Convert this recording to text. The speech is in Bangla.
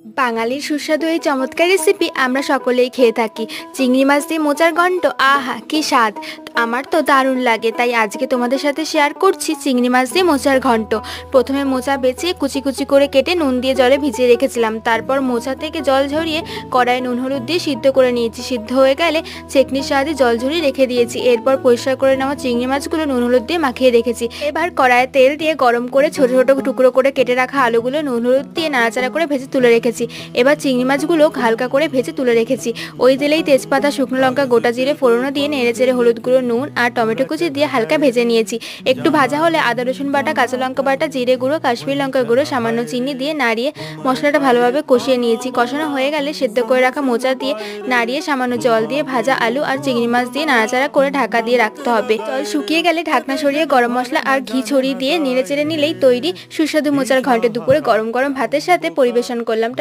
বাঙালির সুস্বাদু এই চমৎকার রেসিপি আমরা সকলেই খেয়ে থাকি। চিংড়ি মাছ দিয়ে মোচার ঘন্ট, আহা কি স্বাদ! আমার তো দারুণ লাগে, তাই আজকে তোমাদের সাথে শেয়ার করছি চিংড়ি মাছ দিয়ে মোচার ঘন্ট। প্রথমে মোচা বেছে কুচি কুচি করে কেটে নুন দিয়ে জলে ভিজিয়ে রেখেছিলাম। তারপর মোচা থেকে জল ঝরিয়ে কড়াই নুন হলুদ দিয়ে সিদ্ধ করে নিয়েছি। সিদ্ধ হয়ে গেলে ছেঁকনির সাহায্যে জল ঝরিয়ে রেখে দিয়েছি। এরপর পরিষ্কার করে নেওয়া চিংড়ি মাছগুলো নুন হলুদ দিয়ে মাখিয়ে রেখেছি। এবার কড়াইয়ে তেল দিয়ে গরম করে ছোট ছোট টুকরো করে কেটে রাখা আলুগুলো নুন হলুদ দিয়ে নাড়াচাড়া করে ভেজে তুলে রেখেছি। এবার চিংড়ি মাছগুলো হালকা করে ভেজে তুলে রেখেছি। ওই তেলেই তেজপাতা, শুকনো লঙ্কা, গোটা জিরে ফোড়নও দিয়ে নেড়েচেড়ে হলুদ গুঁড়ো, নুন আর টমেটো কুচি দিয়ে হালকা ভেজে নিয়েছি। একটু ভাজা হলে আদা রসুন বাটা, কাঁচা লঙ্কা বাটা, জিরে গুঁড়ো, কাশ্মীরি লঙ্কার গুঁড়ো, সামান্য চিনি দিয়ে নাড়িয়ে মশলাটা ভালোভাবে কষিয়ে নিয়েছি। কষানো হয়ে গেলে সেদ্ধ করে রাখা মোচা দিয়ে নাড়িয়ে সামান্য জল দিয়ে ভাজা আলু আর চিংড়ি মাছ দিয়ে নাড়াচাড়া করে ঢাকা দিয়ে রাখতে হবে। জল শুকিয়ে গেলে ঢাকনা সরিয়ে গরম মশলা আর ঘি ছড়িয়ে দিয়ে নেড়েচেড়ে নিলেই তৈরি সুস্বাদু মোচার ঘন্ট। দুপুরে গরম গরম ভাতের সাথে পরিবেশন করলাম।